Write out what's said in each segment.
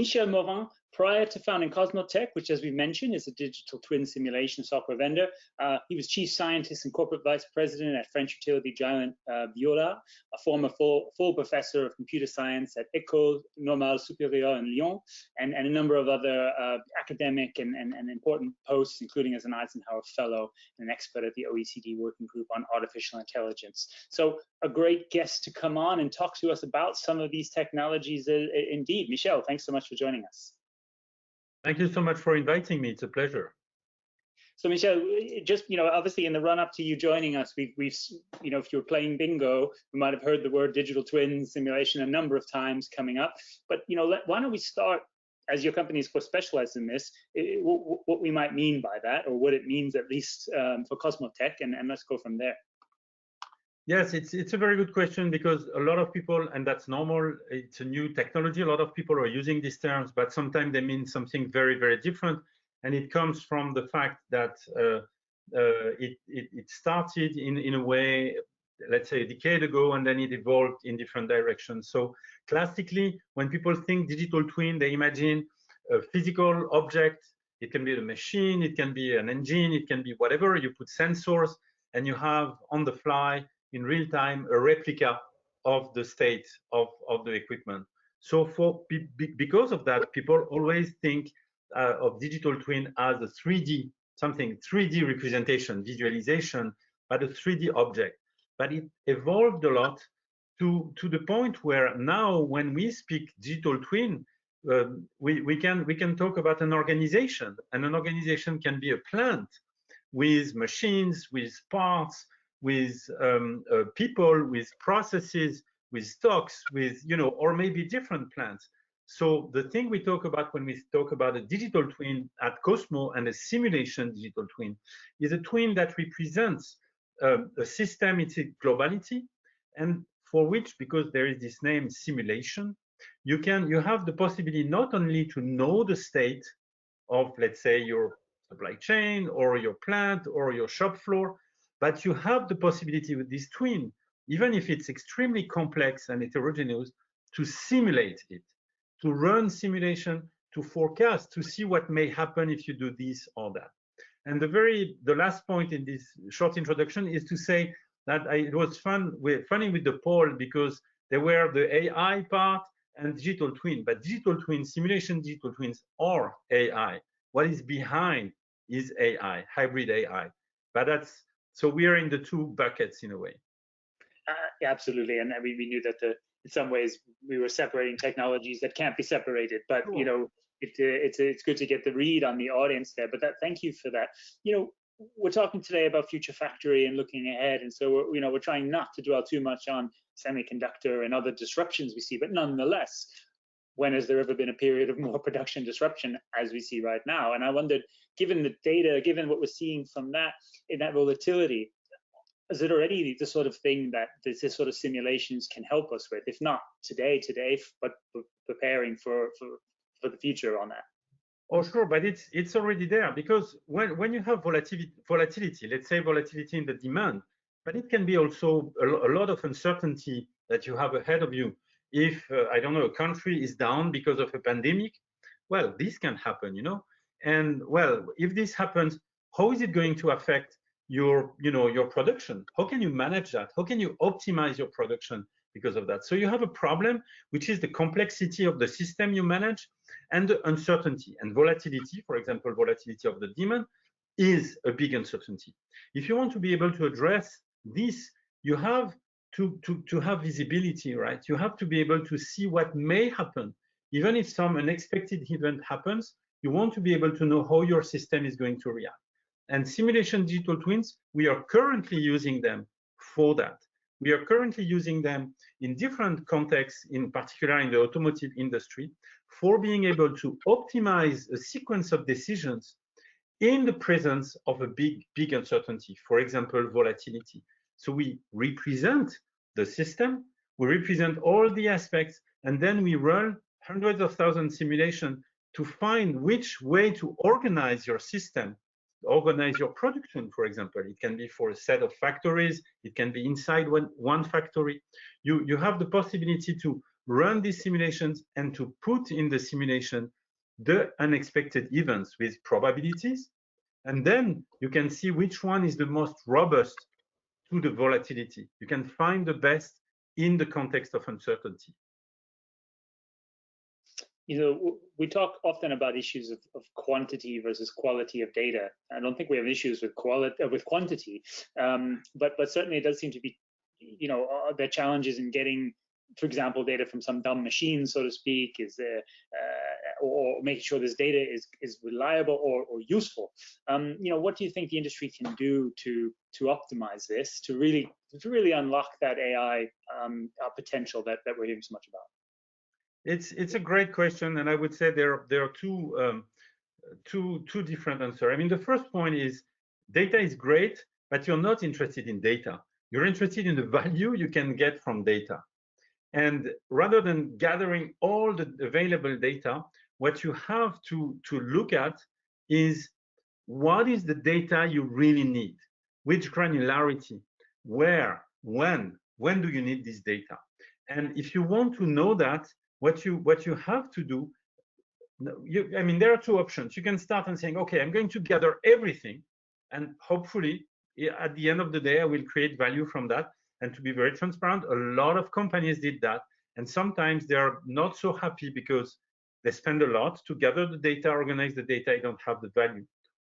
Michel Morin, prior to founding Cosmotech, which, as we mentioned, is a digital twin simulation software vendor, he was chief scientist and corporate vice president at French utility giant Veolia, a former full professor of computer science at École Normale Supérieure in Lyon, and a number of other academic and important posts, including as an Eisenhower Fellow and an expert at the OECD Working Group on Artificial Intelligence. So a great guest to come on and talk to us about some of these technologies indeed. Michel, thanks so much for joining us. Thank you so much for inviting me. It's a pleasure. So Michel, just, obviously in the run up to you joining us, we've, if you're playing bingo, we might have heard the word digital twin simulation a number of times coming up. But, why don't we start, as your company is specialized in this, what we might mean by that, or what it means at least for Cosmotech, and let's go from there. Yes, it's a very good question, because a lot of people, and that's normal, it's a new technology, a lot of people are using these terms, but sometimes they mean something very, very different. And it comes from the fact that it started in a way, let's say a decade ago, and then it evolved in different directions. So classically, when people think digital twin, they imagine a physical object. It can be a machine, it can be an engine, it can be whatever. You put sensors, and you have on the fly, in real time, a replica of the state of the equipment. So because of that, people always think of digital twin as a 3D, 3D representation, visualization, but a 3D object. But it evolved a lot to the point where now when we speak digital twin, we can talk about an organization, and an organization can be a plant with machines, with parts, with people, with processes, with stocks, with, or maybe different plants. So the thing we talk about when we talk about a digital twin at Cosmo and a simulation digital twin is a twin that represents a system, its globality, and for which, because there is this name simulation, you have the possibility not only to know the state of, let's say, your supply chain or your plant or your shop floor, but you have the possibility with this twin, even if it's extremely complex and heterogeneous, to simulate it, to run simulation, to forecast, to see what may happen if you do this or that. And the last point in this short introduction is to say that it was funny with the poll, because there were the AI part and digital twin, but digital twin, simulation digital twins are AI. What is behind is AI, hybrid AI. But so we are in the two buckets in a way. Yeah, absolutely, and we knew that in some ways we were separating technologies that can't be separated. But sure. It's good to get the read on the audience there. But thank you for that. We're talking today about Future Factory and looking ahead, and so we're trying not to dwell too much on semiconductor and other disruptions we see. But nonetheless, when has there ever been a period of more production disruption as we see right now? And I wondered, given the data, given what we're seeing from that, in that volatility, is it already the sort of thing that this sort of simulations can help us with, if not today, but preparing for the future on that? Oh, sure, but it's already there, because when you have volatility, let's say volatility in the demand, but it can be also a lot of uncertainty that you have ahead of you. If, I don't know, a country is down because of a pandemic, well, this can happen, And well, if this happens, how is it going to affect your production? How can you manage that? How can you optimize your production because of that? So you have a problem, which is the complexity of the system you manage and the uncertainty and volatility. For example, volatility of the demand is a big uncertainty. If you want to be able to address this, you have to have visibility, right? You have to be able to see what may happen. Even if some unexpected event happens, you want to be able to know how your system is going to react. And simulation digital twins, we are currently using them for that. We are currently using them in different contexts, in particular in the automotive industry, for being able to optimize a sequence of decisions in the presence of a big uncertainty, for example, volatility. So we represent the system, we represent all the aspects, and then we run hundreds of thousands simulations to find which way to organize your system, organize your production, for example. It can be for a set of factories, it can be inside one factory. You have the possibility to run these simulations and to put in the simulation the unexpected events with probabilities. And then you can see which one is the most robust to the volatility. You can find the best in the context of uncertainty. We talk often about issues of quantity versus quality of data. I don't think we have issues with quantity, but certainly it does seem to be, there are challenges in getting, for example, data from some dumb machine, so to speak, or making sure this data is reliable or useful. What do you think the industry can do to optimize this, to really unlock that AI potential that we're hearing so much about? It's a great question, and I would say there are two different answers. I mean, the first point is data is great, but you're not interested in data. You're interested in the value you can get from data. And rather than gathering all the available data, what you have to look at is what is the data you really need, which granularity, where, when do you need this data? And if you want to know that, what you have to do, I mean, there are two options. You can start and saying, okay, I'm going to gather everything, and hopefully at the end of the day, I will create value from that. And to be very transparent, a lot of companies did that. And sometimes they are not so happy because they spend a lot to gather the data, organize the data, they don't have the value.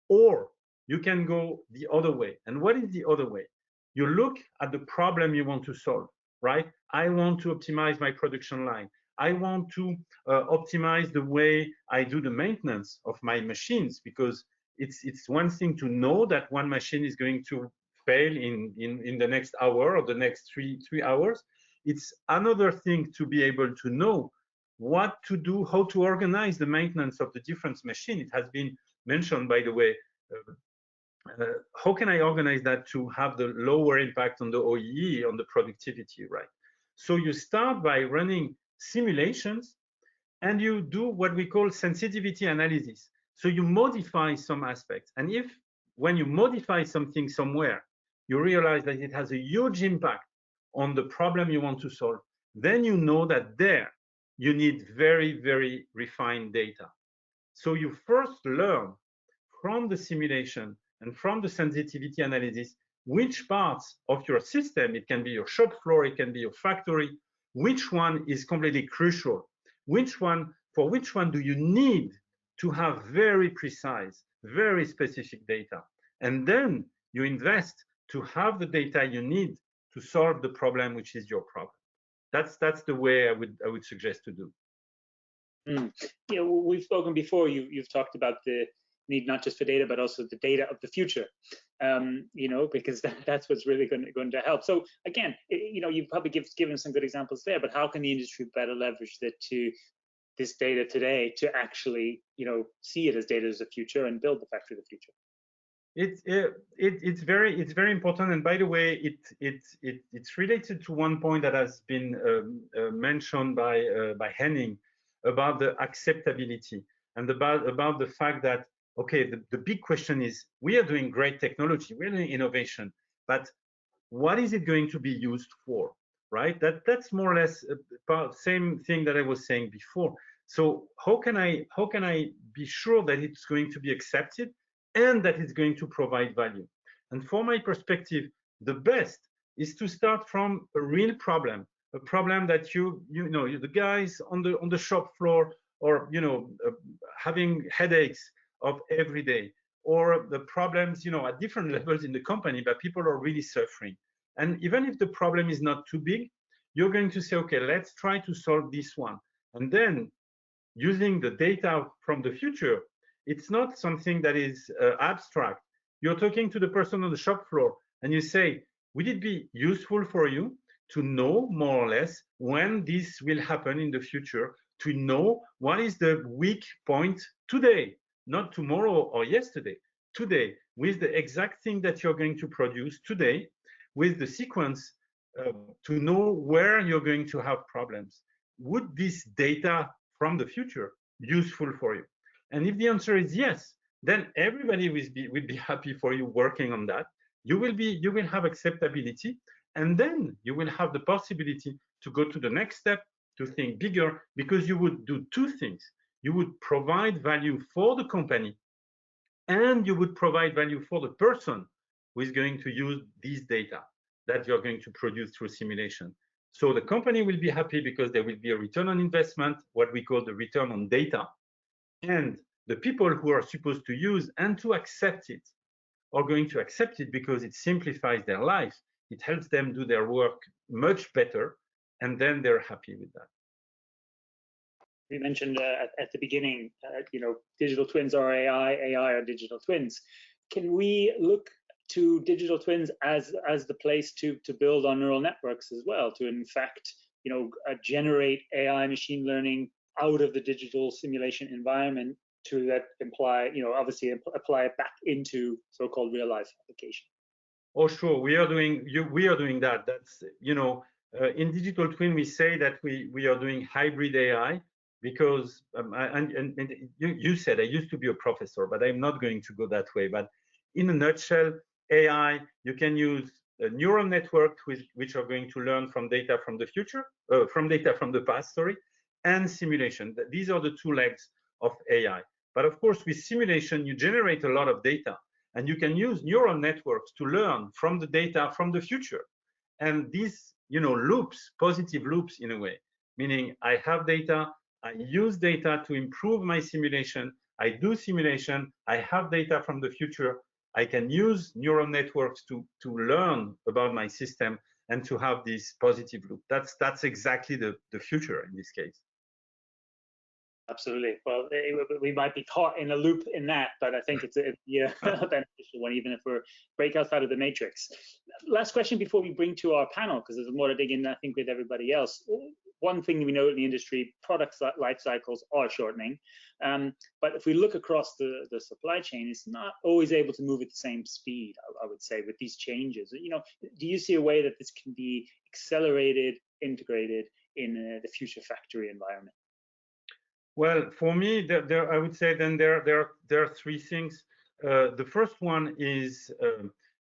Or you can go the other way. And what is the other way? You look at the problem you want to solve, right? I want to optimize my production line. I want to optimize the way I do the maintenance of my machines, because it's one thing to know that one machine is going to fail in the next hour or the next three hours. It's another thing to be able to know what to do, how to organize the maintenance of the different machine. It has been mentioned, by the way, how can I organize that to have the lower impact on the OEE, on the productivity, right? So you start by running simulations, and you do what we call sensitivity analysis. So you modify some aspects. And if when you modify something somewhere, you realize that it has a huge impact on the problem you want to solve, then you know that there you need very, very refined data. So you first learn from the simulation and from the sensitivity analysis which parts of your system, it can be your shop floor, it can be your factory, which one is completely crucial, for which one do you need to have very precise, very specific data. And then you invest to have the data you need to solve the problem, which is your problem. That's the way I would suggest to do. We've spoken before. You've talked about the need not just for data, but also the data of the future. Because that's what's really going to help. So again, you've probably given some good examples there, but how can the industry better leverage this data today to actually, see it as data as the future and build the factory of the future? It's very important. And by the way, it's related to one point that has been mentioned by Henning about the acceptability and about the fact that, okay, the big question is, we are doing great technology, we're doing innovation, but what is it going to be used for, right? That's more or less about same thing that I was saying before. So how can I be sure that it's going to be accepted and that it's going to provide value? And from my perspective, the best is to start from a real problem, a problem that the guys on the shop floor, or having headaches of every day, or the problems at different levels in the company, but people are really suffering. And even if the problem is not too big, you're going to say, okay, let's try to solve this one. And then using the data from the future, it's not something that is abstract. You're talking to the person on the shop floor and you say, would it be useful for you to know more or less when this will happen in the future, to know what is the weak point today, not tomorrow or yesterday, today, with the exact thing that you're going to produce today, with the sequence to know where you're going to have problems. Would this data from the future useful for you? And if the answer is yes, then everybody will be happy for you working on that. You will have acceptability, and then you will have the possibility to go to the next step, to think bigger, because you would do two things. You would provide value for the company, and you would provide value for the person who is going to use these data that you're going to produce through simulation. So the company will be happy because there will be a return on investment, what we call the return on data. And the people who are supposed to use and to accept it are going to accept it because it simplifies their life. It helps them do their work much better, and then they're happy with that. We mentioned at the beginning, digital twins are AI, AI are digital twins. Can we look to digital twins as the place to build on neural networks as well, to in fact, generate AI machine learning out of the digital simulation environment to that imply, obviously apply it back into so-called real life application? Oh, sure, we are doing that. That's, in digital twin, we say that we are doing hybrid AI, because and you said I used to be a professor, but I'm not going to go that way. But in a nutshell, AI, you can use neural networks which are going to learn from data from the future, from data from the past, sorry, and simulation. These are the two legs of AI. But of course, with simulation, you generate a lot of data, and you can use neural networks to learn from the data from the future. And these, loops, positive loops in a way, meaning I have data, I use data to improve my simulation, I do simulation, I have data from the future, I can use neural networks to learn about my system and to have this positive loop. That's exactly the future in this case. Absolutely. Well, we might be caught in a loop in that, but I think it's a beneficial one, even if we're break outside of the matrix. Last question before we bring to our panel, because there's more to dig in, I think, with everybody else. One thing we know in the industry, product life cycles are shortening. But if we look across the supply chain, it's not always able to move at the same speed, I would say, with these changes. Do you see a way that this can be accelerated, integrated in the future factory environment? Well, for me, I would say then there are three things. The first one is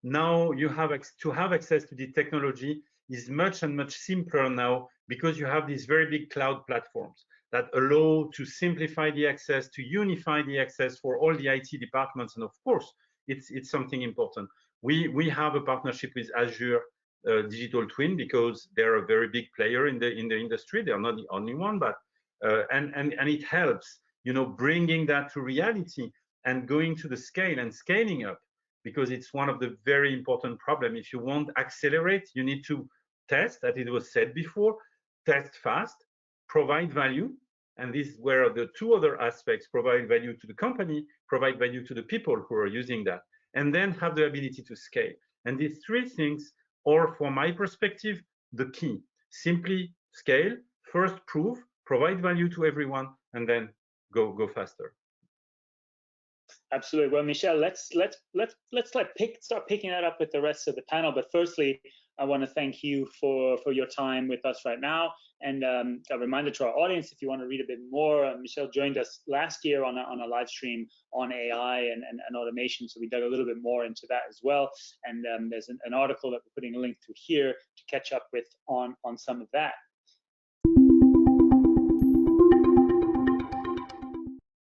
now you have to have access to the technology is much and much simpler now, because you have these very big cloud platforms that allow to simplify the access, to unify the access for all the IT departments. And of course, it's something important. We have a partnership with Azure Digital Twin, because they're a very big player in the industry. They're not the only one, but and it helps, bringing that to reality and going to the scale and scaling up, because it's one of the very important problems. If you want to accelerate, you need to test, as it was said before, test fast, provide value, and these were the two other aspects: provide value to the company, provide value to the people who are using that, and then have the ability to scale. And these three things are, from my perspective, the key. Simply scale, first prove, provide value to everyone, and then go faster. Absolutely. Well, Michel, let's start picking that up with the rest of the panel. But firstly, I want to thank you for your time with us right now. And a reminder to our audience, if you want to read a bit more, Michel joined us last year on a live stream on AI and automation. So we dug a little bit more into that as well. And there's an article that we're putting a link to here to catch up with on some of that.